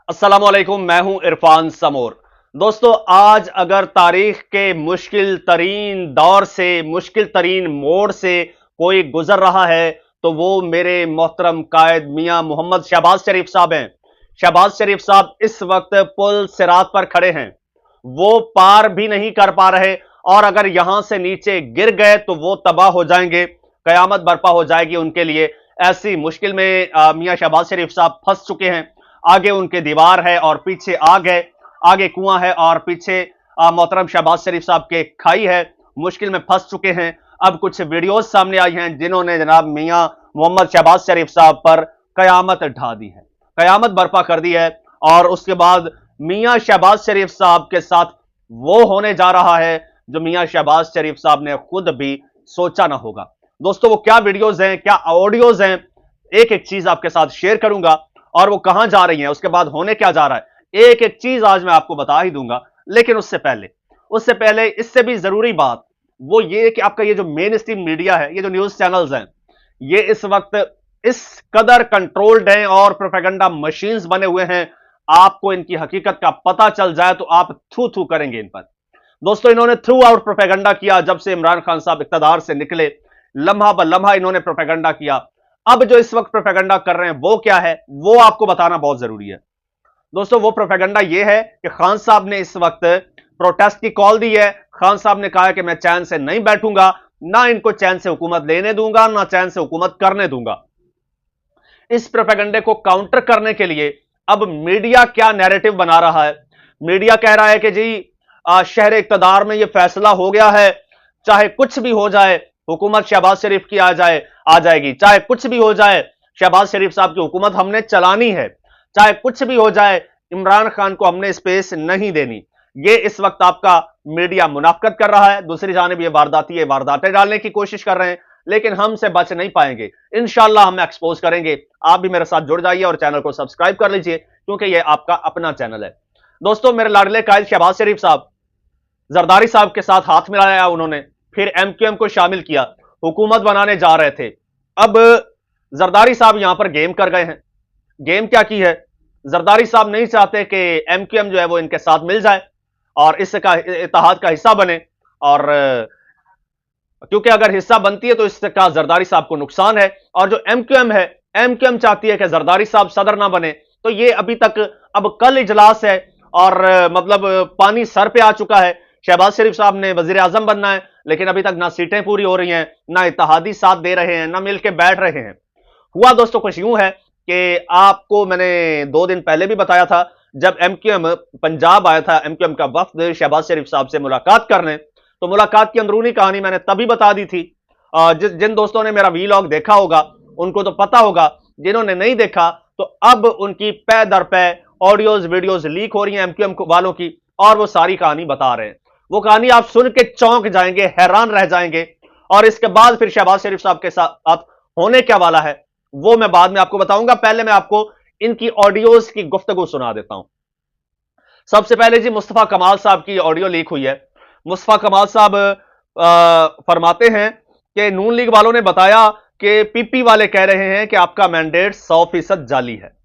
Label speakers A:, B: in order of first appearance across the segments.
A: अस्सलामुअलैकुम, मैं हूं इरफान समोर। दोस्तों, आज अगर तारीख के मुश्किल तरीन दौर से, मुश्किल तरीन मोड़ से कोई गुजर रहा है तो वो मेरे मोहतरम कायद मियां मोहम्मद शहबाज शरीफ साहब हैं। शहबाज शरीफ साहब इस वक्त पुल सिरात पर खड़े हैं। वो पार भी नहीं कर पा रहे और अगर यहां से नीचे गिर गए तो वो तबाह हो जाएंगे, कयामत बर्पा हो जाएगी उनके लिए। ऐसी मुश्किल में मियां शहबाज शरीफ साहब फंस चुके हैं। आगे उनके दीवार है और पीछे आग है, आगे कुआं है और पीछे मोहतरम शहबाज शरीफ साहब के खाई है। मुश्किल में फंस चुके हैं। अब कुछ वीडियोस सामने आई हैं जिन्होंने जनाब मियां मोहम्मद शहबाज शरीफ साहब पर कयामत ढा दी है, कयामत बर्पा कर दी है। और उसके बाद मियां शहबाज शरीफ साहब के साथ वो होने जा रहा है जो मियां शहबाज शरीफ साहब ने खुद भी सोचा ना होगा। दोस्तों, वो क्या वीडियोस हैं, क्या ऑडियोज हैं, एक एक चीज आपके साथ शेयर करूंगा और वो कहां जा रही हैं, उसके बाद होने क्या जा रहा है, एक एक चीज आज मैं आपको बता ही दूंगा। लेकिन उससे पहले इससे भी जरूरी बात वो ये कि आपका ये जो मेन स्ट्रीम मीडिया है, ये जो न्यूज चैनल्स हैं, ये इस वक्त इस कदर कंट्रोल्ड हैं और प्रोपेगेंडा मशीन्स बने हुए हैं। आपको इनकी हकीकत का पता चल जाए तो आप थू थू करेंगे इन पर। दोस्तों, इन्होंने थ्रू आउट प्रोपेगेंडा किया जब से इमरान खान साहब इक्तदार से निकले। लम्हा ब लम्हा इन्होंने प्रोपेगेंडा किया। अब जो इस वक्त प्रोपेगेंडा कर रहे हैं वो क्या है, वो आपको बताना बहुत जरूरी है। दोस्तों, वो प्रोपेगेंडा ये है कि खान साहब ने इस वक्त प्रोटेस्ट की कॉल दी है। खान साहब ने कहा है कि मैं चैन से नहीं बैठूंगा, ना इनको चैन से हुकूमत लेने दूंगा, ना चैन से हुकूमत करने दूंगा। इस प्रोपेगेंडे को काउंटर करने के लिए अब मीडिया क्या नैरेटिव बना रहा है। मीडिया कह रहा है कि जी शहर इक्तदार में यह फैसला हो गया है, चाहे कुछ भी हो जाए हुकूमत शहबाज शरीफ की आ जाएगी, चाहे कुछ भी हो जाए शहबाज शरीफ साहब की हुकूमत हमने चलानी है, चाहे कुछ भी हो जाए इमरान खान को हमने स्पेस नहीं देनी। ये इस वक्त आपका मीडिया मुनाफकत कर रहा है। दूसरी जानिब ये वारदातें डालने की कोशिश कर रहे हैं, लेकिन हमसे बच नहीं पाएंगे। इंशाल्लाह हम एक्सपोज करेंगे। आप भी मेरे साथ जुड़ जाइए और चैनल को सब्सक्राइब कर लीजिए, क्योंकि ये आपका अपना चैनल है। दोस्तों, मेरे लाडले कायद शहबाज शरीफ साहब जरदारी साहब के साथ हाथ मिलाया उन्होंने, फिर एमक्यूएम को शामिल किया, हुकूमत बनाने जा रहे थे। अब जरदारी साहब यहां पर गेम कर गए हैं। गेम क्या की है, जरदारी साहब नहीं चाहते कि एमक्यूएम जो है वो इनके साथ मिल जाए और इसका इत्तेहाद का हिस्सा बने। और क्योंकि अगर हिस्सा बनती है तो इसका जरदारी साहब को नुकसान है। और जो एमक्यूएम है, एमक्यूएम चाहती है कि जरदारी साहब सदर ना बने। तो ये अभी तक, अब कल इजलास है और मतलब पानी सर पे आ चुका है। शहबाज शरीफ साहब ने वजीर आजम बनना है, लेकिन अभी तक ना सीटें पूरी हो रही हैं, ना इत्तेहादी साथ दे रहे हैं, ना मिलकर बैठ रहे हैं। हुआ दोस्तों कुछ यूं है कि आपको मैंने 2 दिन पहले भी बताया था, जब एमक्यूएम पंजाब आया था, एमक्यूएम का वफ्द शहबाज शरीफ साहब से मुलाकात करने, तो मुलाकात की अंदरूनी कहानी मैंने तभी बता दी थी। जिन दोस्तों ने मेरा वीलॉग देखा होगा उनको तो पता होगा, जिन्होंने नहीं देखा तो अब उनकी पै दर पै ऑडियोज वीडियोज लीक हो रही हैं एमक्यूएम वालों की, और वो सारी कहानी बता रहे हैं। वो कहानी आप सुन के चौंक जाएंगे, हैरान रह जाएंगे। और इसके बाद फिर शहबाज शरीफ साहब के साथ होने क्या वाला है वो मैं बाद में आपको बताऊंगा। पहले मैं आपको इनकी ऑडियोज की गुफ्तगू सुना देता हूं। सबसे पहले जी, मुस्तफा कमाल साहब की ऑडियो लीक हुई है। मुस्तफा कमाल साहब फरमाते हैं कि नून लीग वालों ने बताया कि पीपी वाले कह रहे हैं कि आपका मैंडेट 100% जाली है।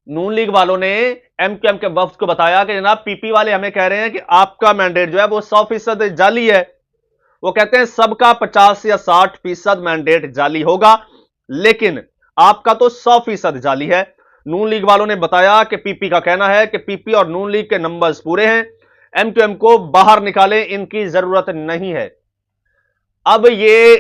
A: नून लीग वालों ने एमक्यूएम के वफ्द को बताया कि जनाब पीपी वाले हमें कह रहे हैं कि आपका मैंडेट जो है वो 100% जाली है। वो कहते हैं सबका 50 या 60% मैंडेट जाली होगा, लेकिन आपका तो 100% जाली है। नून लीग वालों ने बताया कि पीपी का कहना है कि पीपी और नून लीग के नंबर्स पूरे हैं, एमक्यूएम को बाहर निकालें, इनकी जरूरत नहीं है। अब ये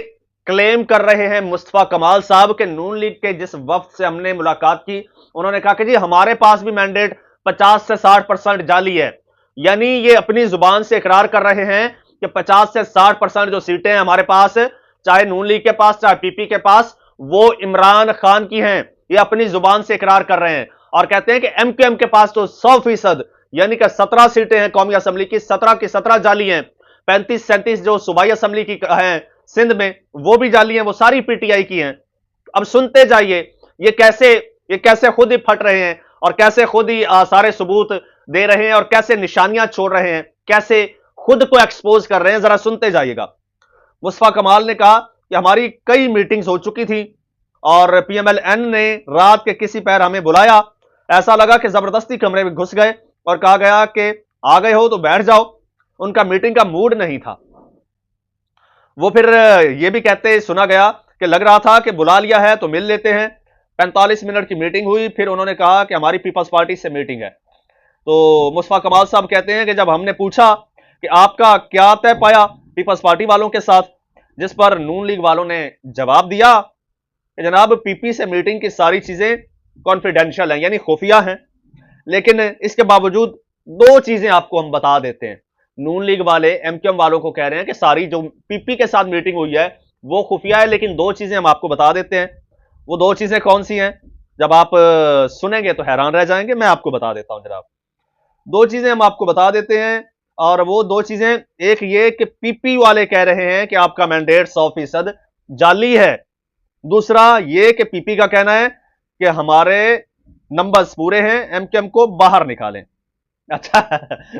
A: क्लेम कर रहे हैं मुस्तफा कमाल साहब के नून लीग के जिस वफ्द से हमने मुलाकात की, उन्होंने कहा कि जी हमारे पास भी मैंडेट 50 से 60% जाली है। यानी ये अपनी जुबान से इकरार कर रहे हैं कि 50 से 60% जो सीटें हैं हमारे पास, चाहे नून लीग के पास चाहे पीपी के पास, वो इमरान खान की हैं। ये अपनी जुबान से इकरार कर रहे हैं और कहते हैं कि एमक्यूएम के पास तो 100%, यानी कि 17 सीटें हैं कौमी असेंबली की, 17 की 17 जाली हैं। 35-37 जो सूबाई असेंबली की हैं सिंध में, वो भी जाली हैं, वो सारी पीटीआई की हैं। अब सुनते जाइए ये कैसे खुद ही फट रहे हैं और कैसे खुद ही सारे सबूत दे रहे हैं और कैसे निशानियां छोड़ रहे हैं, कैसे खुद को एक्सपोज कर रहे हैं। जरा सुनते जाइएगा। मुस्तफा कमाल ने कहा कि हमारी कई मीटिंग्स हो चुकी थी और पीएमएलएन ने रात के किसी पैर हमें बुलाया, ऐसा लगा कि जबरदस्ती कमरे में घुस गए और कहा गया कि आ गए हो तो बैठ जाओ। उनका मीटिंग का मूड नहीं था। वो फिर यह भी कहते सुना गया कि लग रहा था कि बुला लिया है तो मिल लेते हैं। 45 मिनट की मीटिंग हुई, फिर उन्होंने कहा कि हमारी पीपल्स पार्टी से मीटिंग है। तो मुस्तफा कमाल साहब कहते हैं कि जब हमने पूछा कि आपका क्या तय पाया पीपल्स पार्टी वालों के साथ, जिस पर नून लीग वालों ने जवाब दिया कि जनाब पीपी से मीटिंग की सारी चीजें कॉन्फिडेंशियल हैं, यानी खुफिया हैं, लेकिन इसके बावजूद दो चीजें आपको हम बता देते हैं। नून लीग वाले एमक्यूएम वालों को कह रहे हैं कि सारी जो पीपी के साथ मीटिंग हुई है वो खुफिया है, लेकिन दो चीजें हम आपको बता देते हैं। वो दो चीजें कौन सी हैं, जब आप सुनेंगे तो हैरान रह जाएंगे। मैं आपको बता देता हूं जनाब। दो चीजें हम आपको बता देते हैं, और वो दो चीजें, एक ये कि पीपी वाले कह रहे हैं कि आपका मैंडेट 100% जाली है। दूसरा ये कि पीपी का कहना है कि हमारे नंबर्स पूरे हैं, एमक्यूएम को बाहर निकालें। अच्छा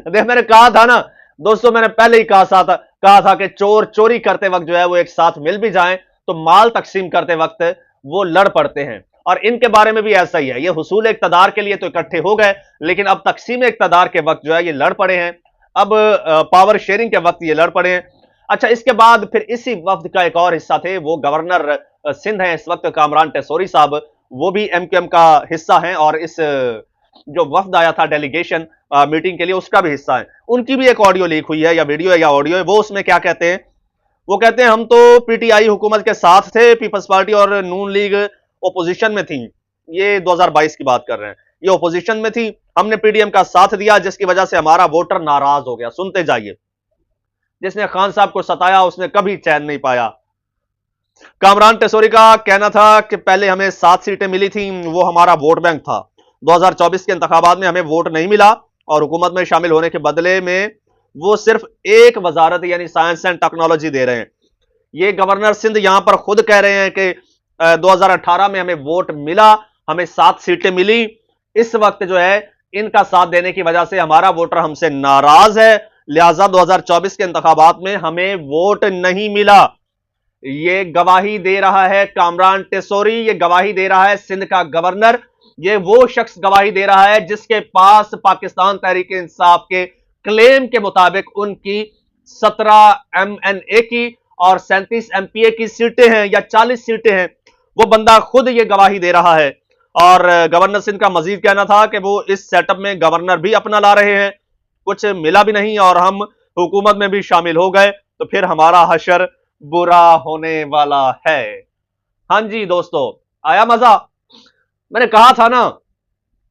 A: देख, मैंने कहा था ना दोस्तों, मैंने पहले ही कहा था कि चोर चोरी करते वक्त जो है वो एक साथ मिल भी जाएं तो माल तकसीम करते वक्त वो लड़ पड़ते हैं। और इनके बारे में भी ऐसा ही है। ये हुसूल इक्तदार के लिए तो इकट्ठे हो गए, लेकिन अब तकसीम इक्तदार के वक्त जो है ये लड़ पड़े हैं। अब पावर शेयरिंग के वक्त ये लड़ पड़े हैं। अच्छा, इसके बाद फिर इसी वफ्द का एक और हिस्सा थे, वो गवर्नर सिंध हैं इस वक्त, कामरान टेसोरी साहब, वो भी एमक्यूएम का हिस्सा हैं और इस जो वफ्द आया था डेलीगेशन मीटिंग के लिए उसका भी हिस्सा है। उनकी भी एक ऑडियो लीक हुई है, या वीडियो है या ऑडियो है। वो उसमें क्या कहते हैं, वो कहते हैं हम तो पीटीआई हुकूमत के साथ थे, पीपल्स पार्टी और नून लीग ओपोजिशन में थी। ये 2022 की बात कर रहे हैं, ये ओपोजिशन में थी, हमने पीडीएम का साथ दिया जिसकी वजह से हमारा वोटर नाराज हो गया। सुनते जाइए। जिसने खान साहब को सताया उसने कभी चैन नहीं पाया। कामरान टेसोरी का कहना था कि पहले हमें 7 सीटें मिली थी, वो हमारा वोट बैंक था। 2024 के इंतखाबात में हमें वोट नहीं मिला और हुकूमत में शामिल होने के बदले में वो सिर्फ एक वजारत यानी साइंस एंड टेक्नोलॉजी दे रहे हैं। ये गवर्नर सिंध यहां पर खुद कह रहे हैं कि 2018 में हमें वोट मिला, हमें 7 सीटें मिली। इस वक्त जो है इनका साथ देने की वजह से हमारा वोटर हमसे नाराज है, लिहाजा 2024 के इंतखाबात में हमें वोट नहीं मिला। ये गवाही दे रहा है कामरान टेसोरी, ये गवाही दे रहा है सिंध का गवर्नर, ये वो शख्स गवाही दे रहा है जिसके पास पाकिस्तान तहरीक इंसाफ के क्लेम के मुताबिक उनकी 17 एमएनए की और 37 एमपीए की सीटें हैं या 40 सीटें हैं। वो बंदा खुद ये गवाही दे रहा है। और गवर्नर सिंध का मजीद कहना था कि वो इस सेटअप में गवर्नर भी अपना ला रहे हैं, कुछ मिला भी नहीं और हम हुकूमत में भी शामिल हो गए तो फिर हमारा हशर बुरा होने वाला है। हां जी दोस्तों, आया मजा? मैंने कहा था ना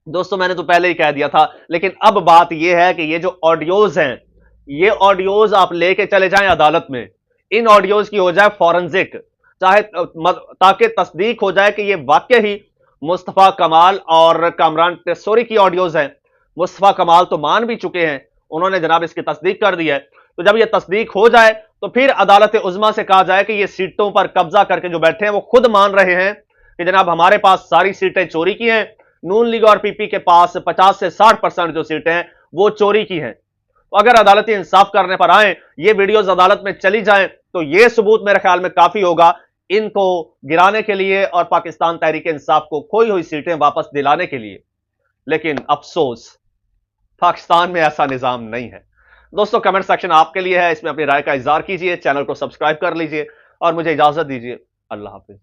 A: दोस्तों, मैंने तो पहले ही कह दिया था, लेकिन अब बात यह है कि ये जो ऑडियोज हैं, ये ऑडियोज आप लेके चले जाएं अदालत में, इन ऑडियोज की हो जाए फॉरेंसिक, चाहे ताकि तस्दीक हो जाए कि ये वाकई ही मुस्तफा कमाल और कामरान टेसोरी की ऑडियोज हैं। मुस्तफा कमाल तो मान भी चुके हैं, उन्होंने जनाब इसकी तस्दीक कर दी है। तो जब ये तस्दीक हो जाए तो फिर अदालत उज़्मा से कहा जाए कि ये सीटों पर कब्जा करके जो बैठे हैं वो खुद मान रहे हैं कि जनाब हमारे पास सारी सीटें चोरी की हैं, नून लीग और पीपी के पास 50 से 60% जो सीटें हैं वो चोरी की हैं। तो अगर अदालती इंसाफ करने पर आए, ये वीडियोस अदालत में चली जाएं, तो ये सबूत मेरे ख्याल में काफी होगा इनको गिराने के लिए और पाकिस्तान तहरीक इंसाफ को खोई हुई सीटें वापस दिलाने के लिए। लेकिन अफसोस, पाकिस्तान में ऐसा निजाम नहीं है। दोस्तों, कमेंट सेक्शन आपके लिए है, इसमें अपनी राय का इजहार कीजिए, चैनल को सब्सक्राइब कर लीजिए और मुझे इजाजत दीजिए। अल्लाह हाफिज।